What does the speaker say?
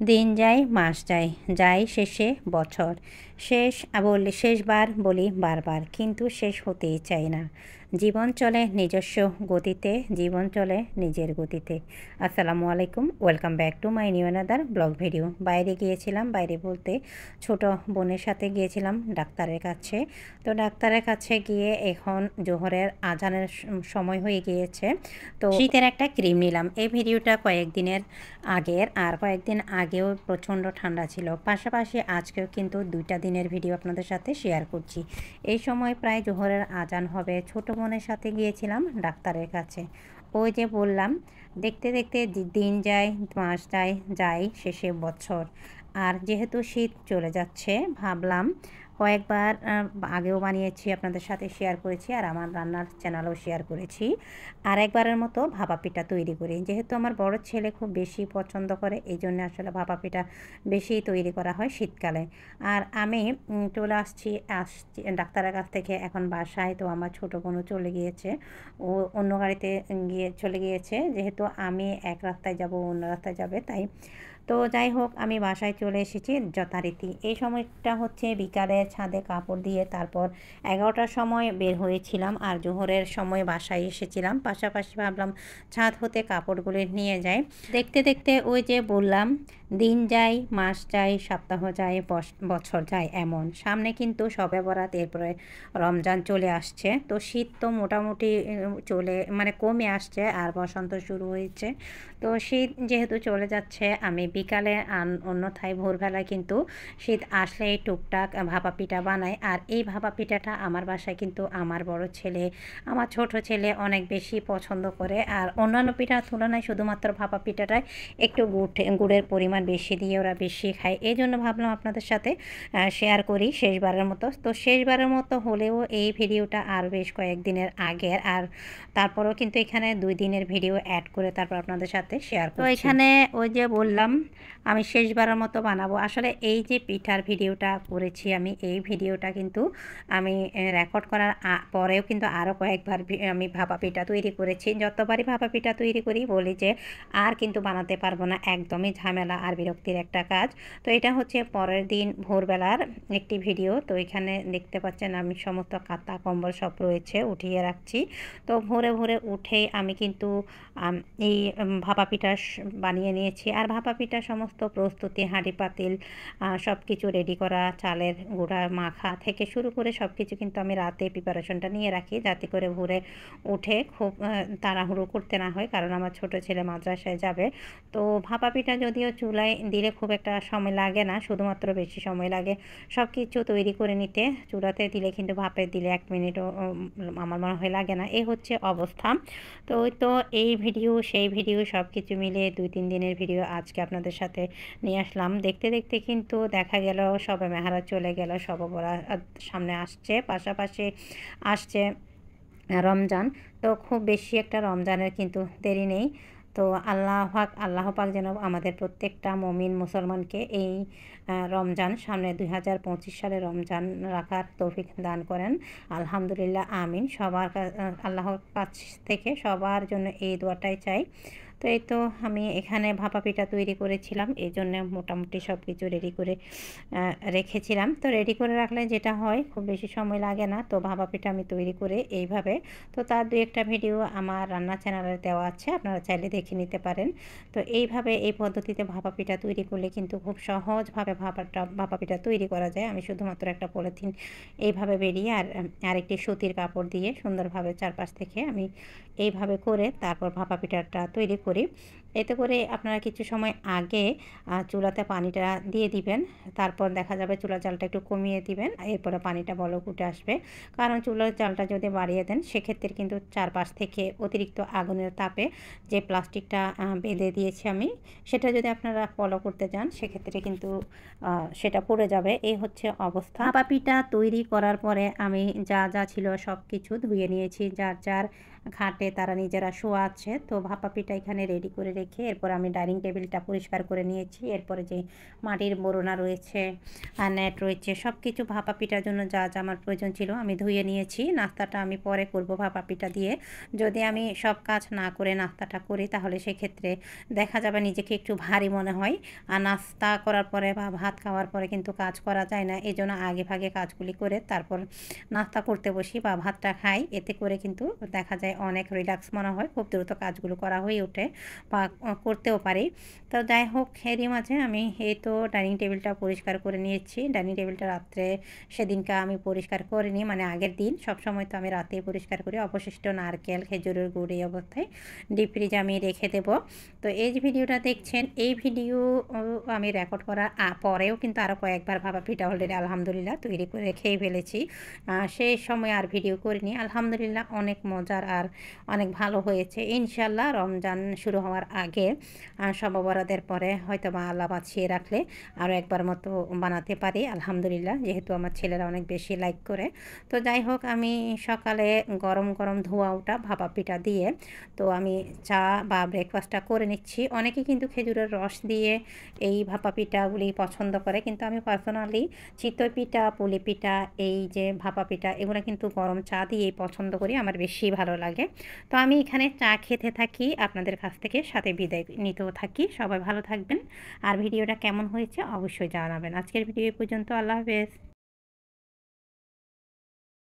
দিন যায় মাস যায়, যায় শেষে বছর। শেষবার বলি বারবার, কিন্তু শেষ হতেই চায় না। জীবন চলে নিজস্ব গতিতে, জীবন চলে নিজের গতিতে। আসসালামু আলাইকুম, welcome back to my new another blog video. বাইরে গিয়েছিলাম, বাইরে বলতে ছোট বোনের সাথে গিয়েছিলাম ডাক্তারের কাছে। তো ডাক্তারের কাছে গিয়ে এখন জোহরের আজানের সময় হয়ে গিয়েছে। তো শীতের একটা ক্রিম নিলাম। এই ভিডিওটা কয়েকদিনের আগের, আর কয়েকদিন আগেও প্রচণ্ড ঠান্ডা ছিল। পাশাপাশি আজকেও কিন্তু 2টা দিনের ভিডিও আপনাদের সাথে শেয়ার করছি। এই সময় প্রায় জোহরের আজান হবে। ছোট বোনের সাথে গিয়েছিলাম ডাক্তারের কাছে। ওই যে বললাম, দেখতে দেখতে দিন যায়, মাস যায়, যায় শেষে বছর। আর যেহেতু শীত চলে যাচ্ছে, ভাবলাম কয়েকবার আগেও বানিয়েছি, আপনাদের সাথে শেয়ার করেছি, আর আমার রান্নার চ্যানেলও শেয়ার করেছি। আর একবারের মতো ভাপা পিঠা তৈরি করি। যেহেতু আমার বড় ছেলে খুব বেশি পছন্দ করে, এই জন্য আসলে ভাপা পিঠা বেশি তৈরি করা হয় শীতকালে। আর আমি চলে আসছি ডাক্তারের কাছ থেকে এখন বাসায়। তো আমার ছোটো বোনও চলে গিয়েছে, ও অন্য গাড়িতে চলে গিয়েছে। যেহেতু আমি এক রাস্তায় যাব, অন্য রাস্তায় যাবে, তাই। তো যাই হোক, আমি বাসায় চলে এসেছি যথারীতি। এই সময়টা হচ্ছে বিকালে, ছাদে কাপড় দিয়ে তারপর 11টার সময় বের হয়েছিলাম, আর জোহরের সময় বাসায় এসেছিলাম। পাশাপাশি ভাবলাম ছাদ হতে কাপড়গুলো নিয়ে যাই। দেখতে দেখতে ওই যে বললাম, দিন যায়, মাস যায়, সপ্তাহ যায়, বছর যায়, এমন। সামনে কিন্তু শবে বরাত, এরপরে রমজান চলে আসছে। তো শীত তো মোটামুটি মানে কমে আসছে, আর বসন্ত শুরু হয়েছে। তো শীত যেহেতু চলে যাচ্ছে, আমি বিকালে অন্যথায় ভোরবেলায় কিন্তু শীত আসলেই টুকটাক ভাপা পিঠা বানাই। আর এই ভাপা পিঠাটা আমার বাসায় কিন্তু আমার বড় ছেলে, আমার ছোট ছেলে অনেক বেশি পছন্দ করে। আর অন্যান্য পিঠার তুলনায় শুধুমাত্র ভাপা পিঠাটায় একটু গুড়ের পরিমাণ বেশি দিয়ে ওরা বেশি খায়। এই জন্য ভাবলাম আপনাদের সাথে শেয়ার করি শেষবারের মতো। তো শেষবারের মতো হলেও এই ভিডিওটা আর বেশ কয়েকদিনের আগের, আর তারপরেও কিন্তু এখানে 2 দিনের ভিডিও অ্যাড করে তারপর আপনাদের সাথে শেয়ার করছি। তো এখানে ওই যে বললাম, আমি শেষবারের মতো বানাবো। আসলে এই যে পিঠার ভিডিওটা করেছি আমি, এই ভিডিওটা কিন্তু আমি রেকর্ড করার পরেও কিন্তু আরও কয়েকবার আমি ভাপা পিঠা তৈরি করেছি। যতবারই ভাপা পিঠা তৈরি করি বলি যে আর কিন্তু বানাতে পারবো না, একদমই ঝামেলা আর বিরক্তির একটা কাজ। তো এটা হচ্ছে পরের দিন ভোরবেলার একটি ভিডিও। তো এখানে দেখতে পাচ্ছেন আমি সমস্ত কাঁথা কম্বল সব রয়েছে, উঠিয়ে রাখছি। তো ভোরে ভোরে উঠেই আমি কিন্তু এই ভাপা পিঠা বানিয়ে নিয়েছি। আর ভাপা পিঠা সমস্ত প্রস্তুতি, হাঁড়ি পাতিল সব কিছু রেডি করা, চালের গুঁড়া মাখা থেকে শুরু করে সব কিছু কিন্তু আমি রাতে প্রিপারেশনটা নিয়ে রাখি, যাতে করে ভোরে উঠে খুব তাড়াহুড়ো করতে না হয়, কারণ আমার ছোট ছেলে মাদ্রাসায় যাবে। তো ভাপা পিঠা যদিও চুলায় দিলে খুব একটা সময় লাগে না, শুধুমাত্র বেশি সময় লাগে সব কিছু তৈরি করে নিতে। চুলাতে দিলে কিন্তু, ভাপে দিলে 1 মিনিটও আমার মনে হয় লাগে না। এই হচ্ছে অবস্থা। তো ওই তো এই ভিডিও সেই ভিডিও সব কিছু মিলে 2-3 দিনের ভিডিও আজকে আপনাদের সাথে নিয়ে আসলাম। দেখতে দেখতে কিন্তু দেখা গেল শবে মেহরাজ চলে গেল, শবে বরাত সামনে আসছে, পাশাপাশি আসছে রমজান। তো খুব বেশি একটা রমজানের কিন্তু দেরি নেই। তো আল্লাহ পাক যেন আমাদের প্রত্যেকটা মুমিন মুসলমানকে এই রমজান, সামনে 2025 সালে রমজান রাখার তৌফিক দান করেন। আলহামদুলিল্লাহ, আমিন। আল্লাহর কাছ থেকে সবার জন্য এই দোয়াটাই চাই। তো এই তো আমি এখানে ভাপা পিঠা তৈরি করেছিলাম, এই জন্য মোটামুটি সব কিছু রেডি করে রেখেছিলাম। তো রেডি করে রাখলে যেটা হয়, খুব বেশি সময় লাগে না। তো ভাপা পিঠা আমি তৈরি করে এইভাবে, তো তার 2-একটা ভিডিও আমার রান্নার চ্যানেলে দেওয়া আছে, আপনারা চাইলে দেখে নিতে পারেন। তো এইভাবে, এই পদ্ধতিতে ভাপা পিঠা তৈরি করলে কিন্তু খুব সহজভাবে ভাপা পিঠা তৈরি করা যায়। আমি শুধুমাত্র একটা পলিথিন এইভাবে বেরিয়ে আর আরেকটি সুতির কাপড় দিয়ে সুন্দরভাবে চারপাশ থেকে আমি এইভাবে করে তারপর ভাপা পিঠাটা তৈরি করি। এতে করে আপনারা কিছু সময় আগে চুলাতে পানিটা দিয়ে দিবেন, তারপর দেখা যাবে চুলার জালটা একটু কমিয়ে দিবেন, এরপরে পানিটা বলক উঠে আসবে। কারণ চুলার জালটা যদি বাড়িয়ে দেন, সেক্ষেত্রে কিন্তু চারপাশ থেকে অতিরিক্ত আগুনের তাপে যে প্লাস্টিকটা বেঁধে দিয়েছি আমি, সেটা যদি আপনারা ফলো করতে যান, সেক্ষেত্রে কিন্তু সেটা পড়ে যাবে। এই হচ্ছে অবস্থা। ভাপা পিঠা তৈরি করার পরে আমি যা যা ছিল সব কিছু ধুয়ে নিয়েছি, যার যার খাটে তারা নিজেরা শোয়া আছে। তো ভাপা পিঠা এখানে রেডি করে রেখে এরপর আমি ডাইনিং টেবিলটা পরিষ্কার করে নিয়েছি। এরপরে যে মাটির মোড়না রয়েছে আর নেট রয়েছে সব কিছু ভাপা পিঠার জন্য যা যা আমার প্রয়োজন ছিল আমি ধুয়ে নিয়েছি। নাস্তাটা আমি পরে করব ভাপা পিঠা দিয়ে। যদি আমি সব কাজ না করে নাস্তাটা করি তাহলে সেক্ষেত্রে দেখা যাবে নিজেকে একটু ভারী মনে হয়। আর নাস্তা করার পরে বা ভাত খাওয়ার পরে কিন্তু কাজ করা যায় না। এজন্য আগে ভাগে কাজগুলি করে তারপর নাস্তা করতে বসি বা ভাতটা খাই। এতে করে কিন্তু দেখা যায় অনেক রিল্যাক্স মনে হয়, খুব দ্রুত কাজগুলো করা হয়ে ওঠে বা করতেও পারি। তো যাই হোক, এরই মাঝে আমি এই তো ডাইনিং টেবিলটা পরিষ্কার করে নিয়েছি। ডাইনিং টেবিলটা রাত্রে সেদিনকে আমি পরিষ্কার করিনি, মানে আগের দিন। সবসময় তো আমি রাতেই পরিষ্কার করি। অবশিষ্ট নারকেল, খেজুরের গুড় এই অবস্থায় ডিপ ফ্রিজে আমি রেখে দেবো। তো এই যে ভিডিওটা দেখছেন, এই ভিডিও আমি রেকর্ড করার পরেও কিন্তু আরও কয়েকবার ভাপা পিঠা অলরেডি আলহামদুলিল্লাহ তৈরি করে খেয়ে ফেলেছি। সেই সময় আর ভিডিও করিনি। আলহামদুলিল্লাহ অনেক মজার আর অনেক ভালো হয়েছে। ইনশাল্লাহ রমজান শুরু হওয়ার আগে শবে বরাতের পরে হয়তো বা আল্লাহ বাঁচিয়ে রাখলে আরও একবার মতো বানাতে পারি আলহামদুলিল্লাহ, যেহেতু আমার ছেলেরা অনেক বেশি লাইক করে। তো যাই হোক, আমি সকালে গরম গরম ধোয়া ওঠা ভাপা পিঠা দিয়ে তো আমি চা বা ব্রেকফাস্টটা করে নিচ্ছি। অনেকে কিন্তু খেজুরের রস দিয়ে এই ভাপা পিঠাগুলি পছন্দ করে, কিন্তু আমি পার্সোনালি চিতই পিঠা, পুলি পিঠা, এই যে ভাপা পিঠা এগুলো কিন্তু গরম চা দিয়েই পছন্দ করি, আমার বেশি ভালো লাগে। তো আমি এখানে চা খেতে থাকি, আপনাদের কাছ থেকে সাথে বিদায় নিতেও থাকি। সবাই ভালো থাকবেন আর ভিডিওটা কেমন হয়েছে অবশ্যই জানাবেন। আজকের ভিডিও এই পর্যন্ত। আল্লাহ হাফেজ।